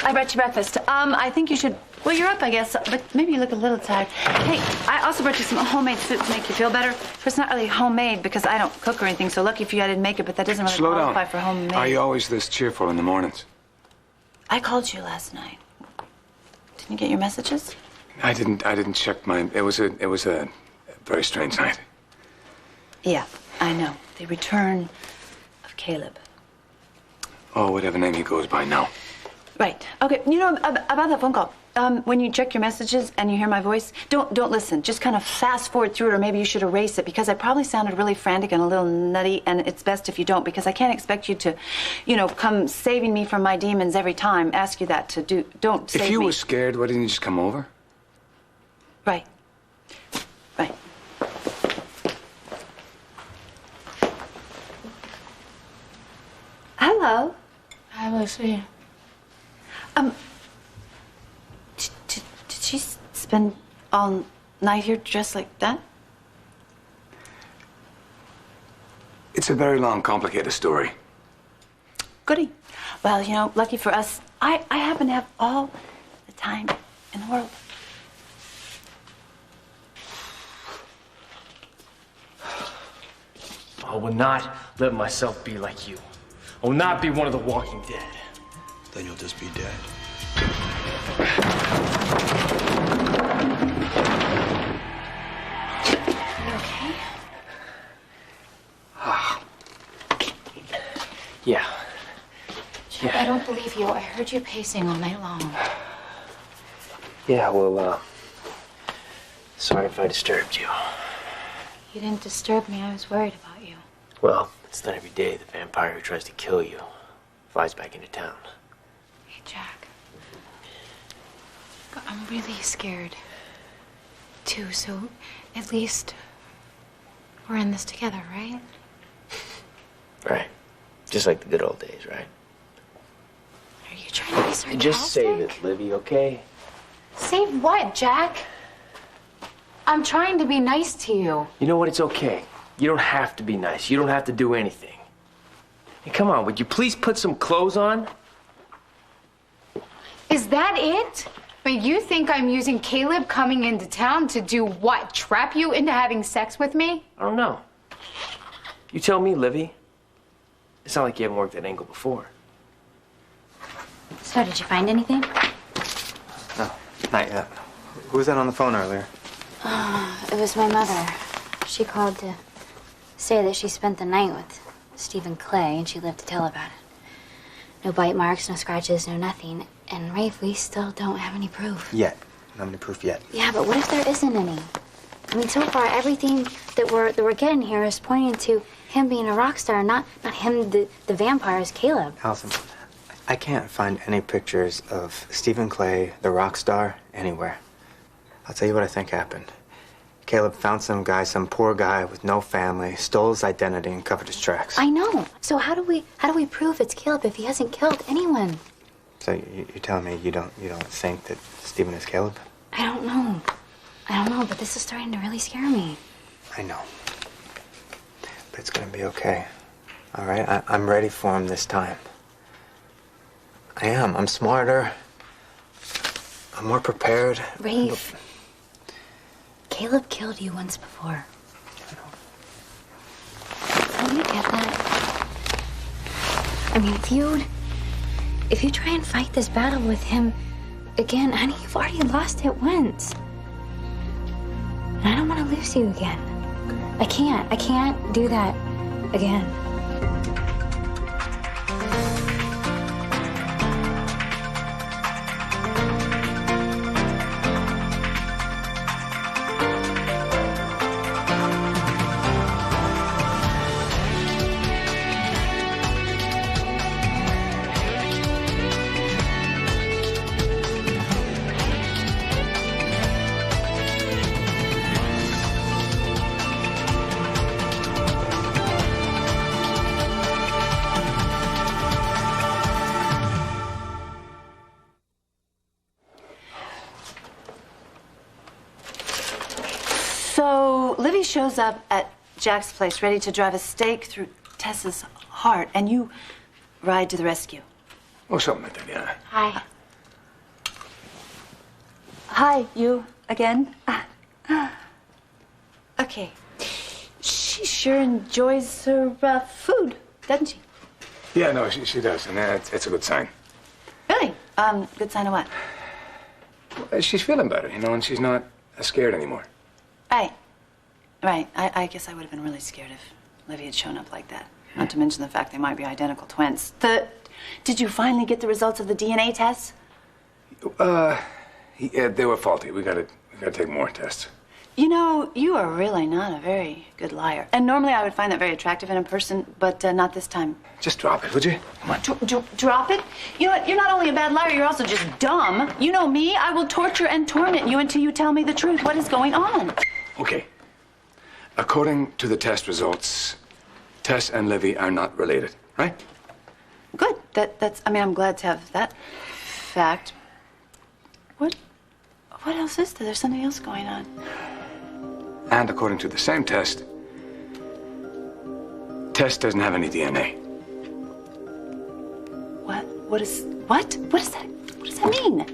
I brought you breakfast. I think you should. Well, you're up, I guess, but maybe you look a little tired. Hey, I also brought you some homemade soup to make you feel better. It's not really homemade because I don't cook or anything, so lucky for you I didn't make it, but that doesn't really qualify for homemade. Are you always this cheerful in the mornings? I called you last night. Didn't you get your messages? I didn't check my. It was a very strange night. Yeah, I know. The return of Caleb. Oh, whatever name he goes by now. Right. Okay. You know about that phone call. When you check your messages and you hear my voice, don't listen. Just kind of fast forward through it, or maybe you should erase it because I probably sounded really frantic and a little nutty, and it's best if you don't because I can't expect you to, come saving me from my demons every time. Ask you that to do. Don't save me. If you were scared, why didn't you just come over? Right. Right. Hello. Hi, Lucy. Did she spend all night here dressed like that? It's a very long, complicated story. Goody. Well, lucky for us, I happen to have all the time in the world. I will not let myself be like you. I will not be one of the walking dead. Then you'll just be dead. You okay? Yeah. Chip, I don't believe you. I heard you pacing all night long. Yeah, well, sorry if I disturbed you. You didn't disturb me. I was worried about you. Well, it's not every day the vampire who tries to kill you flies back into town. Hey, Jack. I'm really scared, too, so at least we're in this together, right? Right. Just like the good old days, right? Are you trying to be sarcastic? Just save it, Livy, okay? Save what, Jack? I'm trying to be nice to you. You know what? It's okay. You don't have to be nice. You don't have to do anything. Hey, come on, would you please put some clothes on? Is that it? But you think I'm using Caleb coming into town to do what? Trap you into having sex with me? I don't know. You tell me, Livy. It's not like you haven't worked that angle before. So, did you find anything? No, not yet. Who was that on the phone earlier? It was my mother. She called to say that she spent the night with Stephen Clay, and she lived to tell about it. No bite marks, no scratches, no nothing. And Rafe, we still don't have any proof. Yet. Not any proof yet. Yeah, but what if there isn't any? I mean, so far everything that we're getting here is pointing to him being a rock star, not him, the vampire, is Caleb. Allison, I can't find any pictures of Stephen Clay, the rock star, anywhere. I'll tell you what I think happened. Caleb found some poor guy with no family, stole his identity, and covered his tracks. I know. So how do we prove it's Caleb if he hasn't killed anyone? So you're telling me you don't think that Stephen is Caleb? I don't know, but this is starting to really scare me. I know. But it's gonna be okay. All right? I'm ready for him this time. I am. I'm smarter. I'm more prepared. Rafe, Caleb killed you once before. Don't you get that? I mean, if you try and fight this battle with him again, honey, you've already lost it once. And I don't want to lose you again. I can't do that again. So Livy shows up at Jack's place ready to drive a stake through Tessa's heart, and you ride to the rescue. Oh, something like that, yeah. Hi. Hi, you again. Okay. She sure enjoys her food, doesn't she? Yeah, no, she does, and it's a good sign. Really? Good sign of what? She's feeling better, you know, and she's not scared anymore. Right. Right. I guess I would have been really scared if Livy had shown up like that. Not to mention the fact they might be identical twins. Did you finally get the results of the DNA tests? Yeah, they were faulty. We gotta take more tests. You know, you are really not a very good liar. And normally I would find that very attractive in a person, but not this time. Just drop it, would you? Come on. Drop it? You know what? You're not only a bad liar, you're also just dumb. You know me. I will torture and torment you until you tell me the truth. What is going on? Okay. According to the test results, Tess and Livy are not related, right? Good. I mean, I'm glad to have that fact. What else is there? There's something else going on. And according to the same test, Tess doesn't have any DNA. What? What does that mean?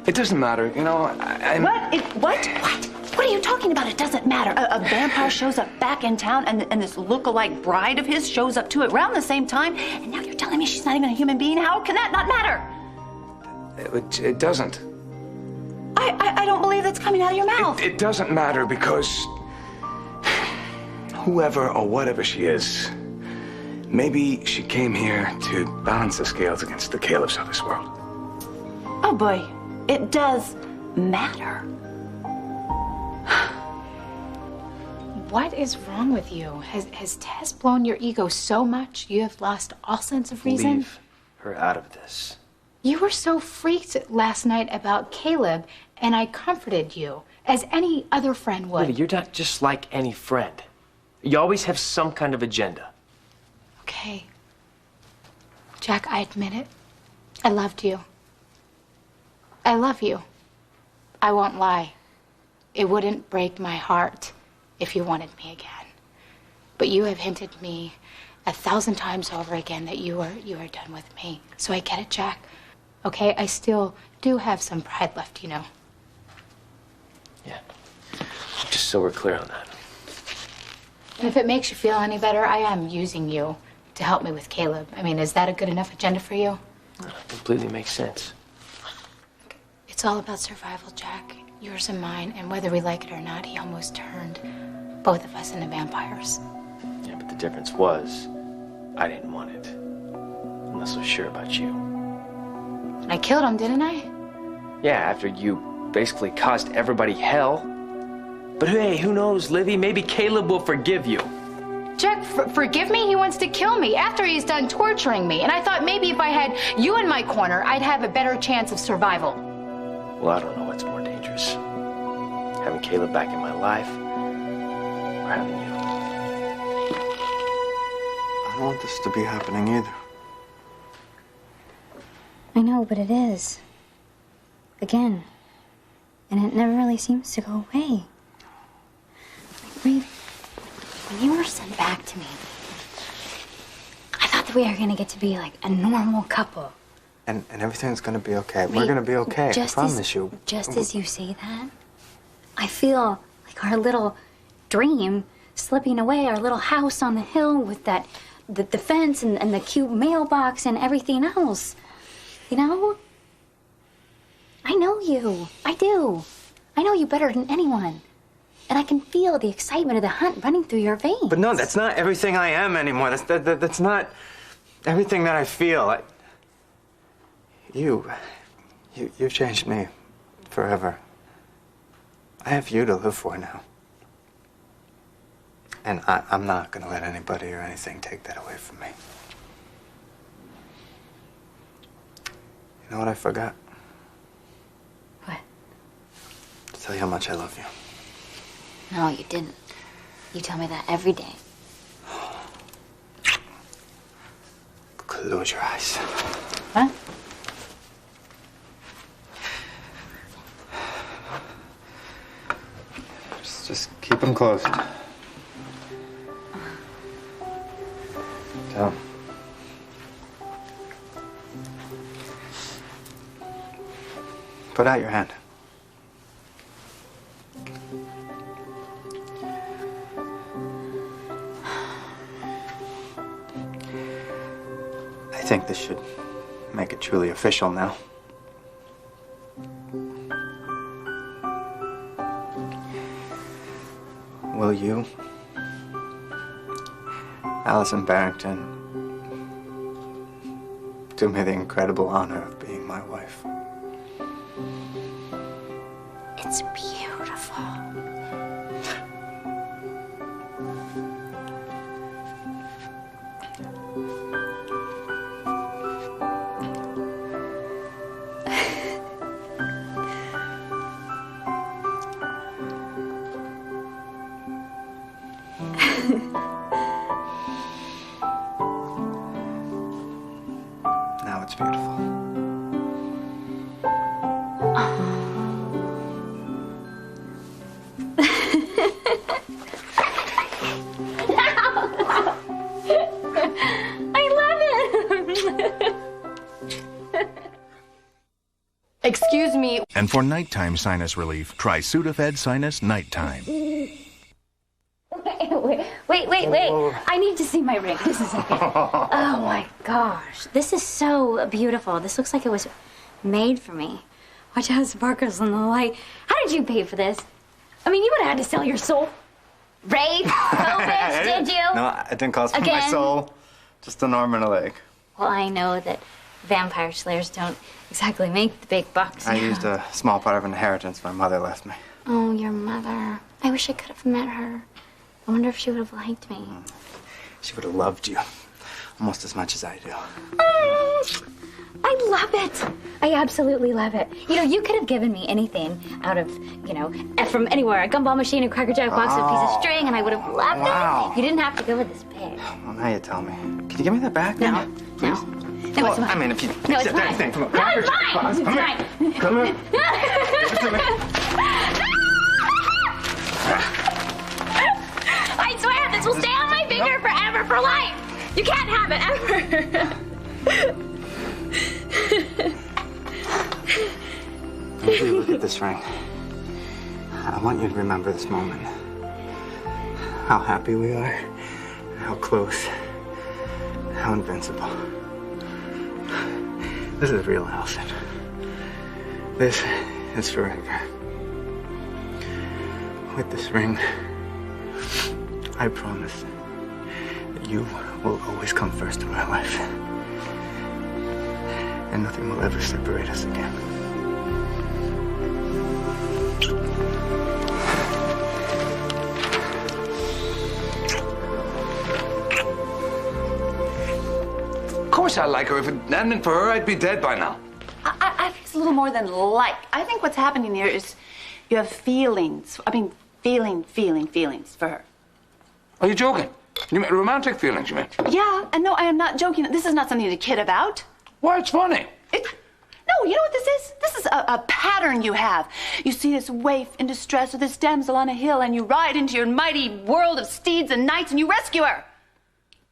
It doesn't matter, you know. What are you talking about? It doesn't matter. A vampire shows up back in town, and this look-alike bride of his shows up too around the same time, and now you're telling me she's not even a human being? How can that not matter? It doesn't. I don't believe that's coming out of your mouth. It doesn't matter because whoever or whatever she is, maybe she came here to balance the scales against the Calebs of this world. Oh boy, it does matter. What is wrong with you? Has Tess blown your ego so much you have lost all sense of reason? Leave her out of this. You were so freaked last night about Caleb, and I comforted you, as any other friend would. Livy, you're not just like any friend. You always have some kind of agenda. Okay. Jack, I admit it. I loved you. I love you. I won't lie. It wouldn't break my heart if you wanted me again. But you have hinted me 1,000 times over again that you are done with me. So I get it, Jack. Okay, I still do have some pride left, you know. Yeah. Just so we're clear on that. And if it makes you feel any better, I am using you to help me with Caleb. I mean, is that a good enough agenda for you? Completely makes sense. It's all about survival, Jack. Yours and mine, and whether we like it or not, he almost turned both of us into vampires. Yeah, but the difference was, I didn't want it. Unless I was sure about you. And I killed him, didn't I? Yeah, after you basically caused everybody hell. But hey, who knows, Livy? Maybe Caleb will forgive you. Jack, forgive me? He wants to kill me after he's done torturing me. And I thought maybe if I had you in my corner, I'd have a better chance of survival. Well, I don't know what's more dangerous. Having Caleb back in my life, or having you. I don't want this to be happening either. I know, but it is. Again. And it never really seems to go away. Like, Reed, when you were sent back to me, I thought that we were gonna get to be like a normal couple. And everything's gonna be okay. We're gonna be okay. I promise you. Just as you say that, I feel like our little dream slipping away, our little house on the hill with the fence and the cute mailbox and everything else. You know? I know you. I do. I know you better than anyone. And I can feel the excitement of the hunt running through your veins. But no, that's not everything I am anymore. That's not everything that I feel. You've changed me forever. I have you to live for now. And I'm not gonna let anybody or anything take that away from me. You know what I forgot? What? To tell you how much I love you. No, you didn't. You tell me that every day. Close your eyes. What? Just keep them closed. So. Put out your hand. I think this should make it truly official now. Will you, Allison Barrington, do me the incredible honor of being my wife? It's beautiful. Now it's beautiful. Excuse me. And for nighttime sinus relief, try Sudafed Sinus Nighttime. Wait. I need to see my ring. Just a second. Oh my gosh. This is so beautiful. This looks like it was made for me. Watch how it sparkles in the light. How did you pay for this? I mean, you would have had to sell your soul. Rape? Bitch, did you? No, I didn't cost me my Again? soul. Just an arm and a leg. Well, I know that vampire slayers don't exactly make the big bucks. I used a small part of an inheritance my mother left me. Oh, your mother. I wish I could have met her. I wonder if she would have liked me. She would have loved you almost as much as I do. I love it. I absolutely love it. You know, you could have given me anything out of, you know, from anywhere. A gumball machine, a Cracker Jack box, a piece of string, and I would have loved it. You didn't have to go with this pig. Well, now you tell me. Can you give me that back? No. Please? No, Well, it's mine. I mean, if you No, it's said mine. anything from a No, Cracker it's Jack mine. box. It's Come mine. here. Come here. Give it to me. I swear this will stay on my finger forever, for life. You can't have it ever. As you look at this ring, I want you to remember this moment. How happy we are, how close, how invincible. This is real, Allison. This is forever. With this ring, I promise that you will always come first in my life. And nothing will ever separate us again. Of course I like her. If it hadn't been for her, I'd be dead by now. I think it's a little more than like. I think what's happening here is you have feelings. I mean, feelings for her. Are you joking? You mean romantic feelings, you mean? Yeah, and no, I am not joking. This is not something to kid about. Why, it's funny. No, you know what this is? This is a pattern you have. You see this waif in distress or this damsel on a hill, and you ride into your mighty world of steeds and knights, and you rescue her.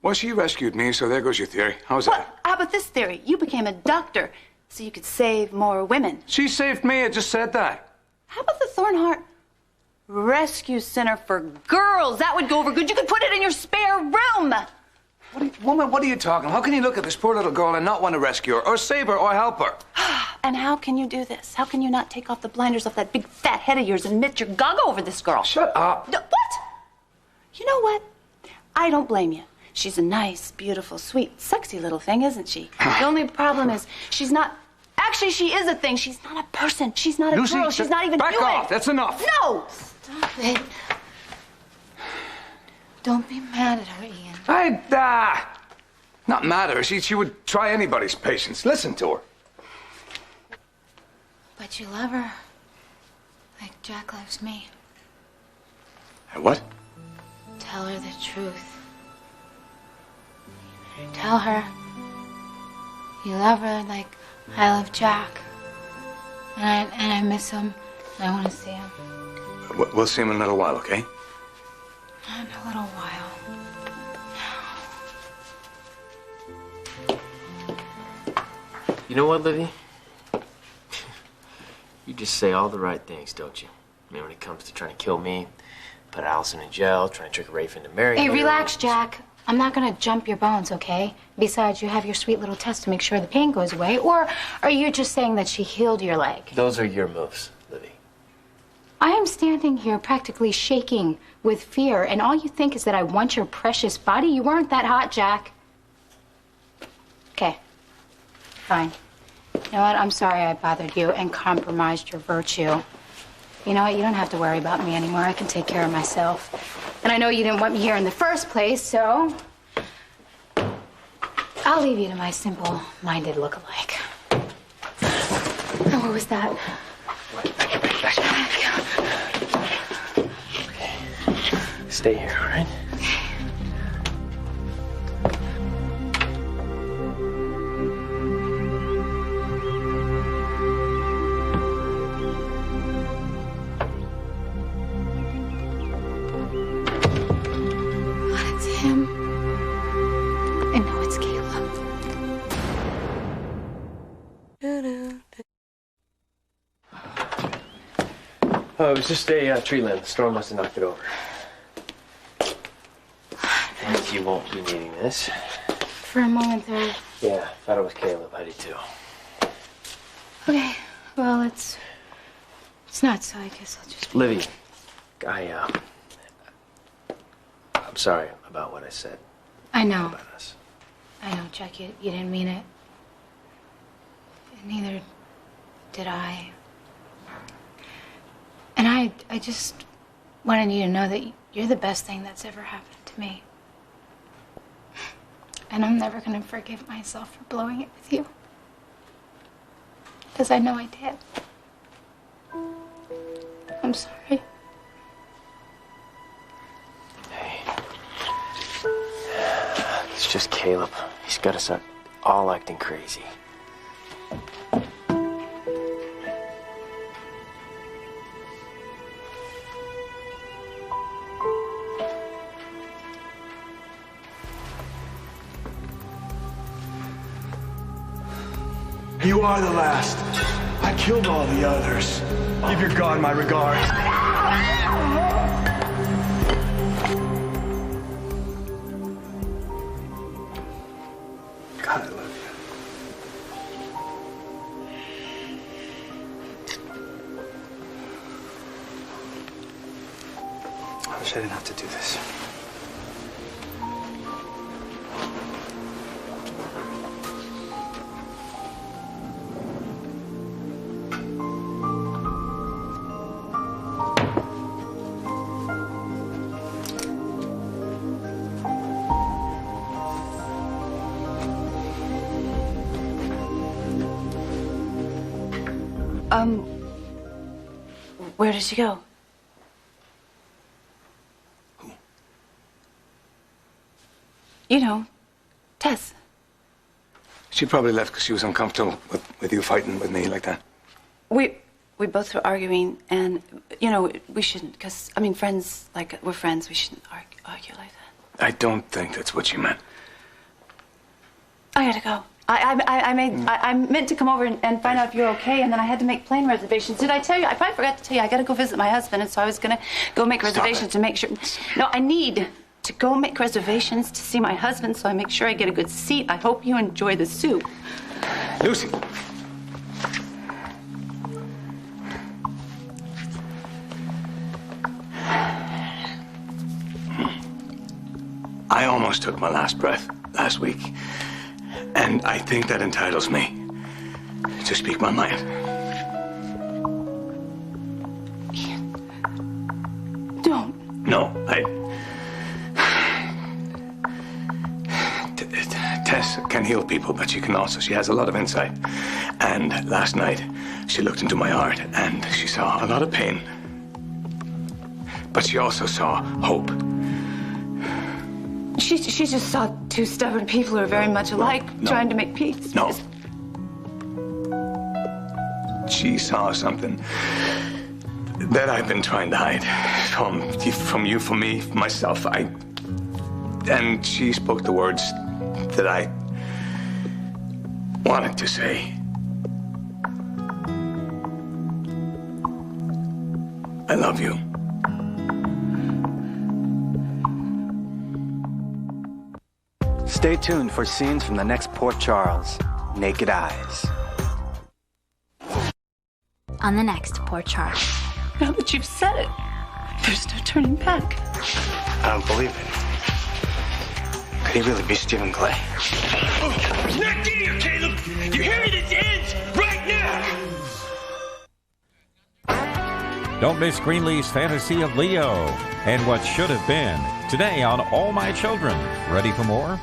Well, she rescued me, so there goes your theory. How's Well, that? how about this theory? You became a doctor so you could save more women. She saved me. I just said that. How about the Thornhart Rescue Center for Girls? That would go over good. You could put it in your spare room. Woman, what are you talking? How can you look at this poor little girl and not want to rescue her, or save her, or help her? And how can you do this? How can you not take off the blinders off that big fat head of yours and admit you're gaga over this girl? Shut up. No, what? You know what? I don't blame you. She's a nice, beautiful, sweet, sexy little thing, isn't she? The only problem is she's not... Actually, she is a thing. She's not a person. She's not a Lucy, girl. She's not even back human. off. That's enough. No! Stop it. Don't be mad at her, Ian. Not matter. She would try anybody's patience. Listen to her. But you love her. Like Jack loves me. What? Tell her the truth. Tell her you love her like I love Jack. And I miss him. And I want to see him. We'll see him in a little while, okay? In a little while. You know what, Livy? You just say all the right things, don't you? I mean, when it comes to trying to kill me, put Allison in jail, trying to trick Rafe into marrying Hey, her. relax, Jack. I'm not gonna jump your bones, okay? Besides, you have your sweet little test to make sure the pain goes away. Or are you just saying that she healed your leg? Those are your moves, Livy. I am standing here practically shaking with fear, and all you think is that I want your precious body? You weren't that hot, Jack. Okay. Fine. You know what? I'm sorry I bothered you and compromised your virtue. You know what? You don't have to worry about me anymore. I can take care of myself. And I know you didn't want me here in the first place, so I'll leave you to my simple-minded look-alike. Oh, what was that? Stay here, all right? It's him. I know it's Caleb. Oh, it was just a tree limb. The storm must have knocked it over. And you won't be needing this. For a moment there. Yeah, thought it was Caleb. I did too. Okay, well, it's not, so I guess I'll just... Livy, I'm sorry about what I said I know. about us. I know, Jack, you didn't mean it. And neither did I. And I just wanted you to know that you're the best thing that's ever happened to me. And I'm never gonna forgive myself for blowing it with you. Because I know I did. I'm sorry. Hey. It's just Caleb. He's got us all acting crazy. You are the last. I killed all the others. Give your God my regards. God, I love you. I wish I didn't have to do this. Where did she go? Who? You know, Tess. She probably left because she was uncomfortable with you fighting with me like that. We both were arguing, and, you know, we shouldn't, because, I mean, friends, like, we're friends, we shouldn't argue like that. I don't think that's what you meant. I gotta go. I meant to come over and find out if you're okay, and then I had to make plane reservations. Did I tell you? I probably forgot to tell you. I gotta go visit my husband, and so I was gonna go make reservations to make sure. No, I need to go make reservations to see my husband, so I make sure I get a good seat. I hope you enjoy the soup. Lucy. I almost took my last breath last week. And I think that entitles me to speak my mind. Don't. No, Tess can heal people, but she has a lot of insight. And last night, she looked into my heart and she saw a lot of pain. But she also saw hope. She just saw two stubborn people who are very much alike, trying to make peace. No. She saw something that I've been trying to hide from you, from me, from myself. And she spoke the words that I wanted to say. I love you. Stay tuned for scenes from the next Port Charles, Naked Eyes. On the next Port Charles. Now that you've said it, there's no turning back. I don't believe it. Could he really be Stephen Clay? Not here, Caleb! You hear me? This ends right now! Don't miss Greenlee's fantasy of Leo and what should have been today on All My Children. Ready for more?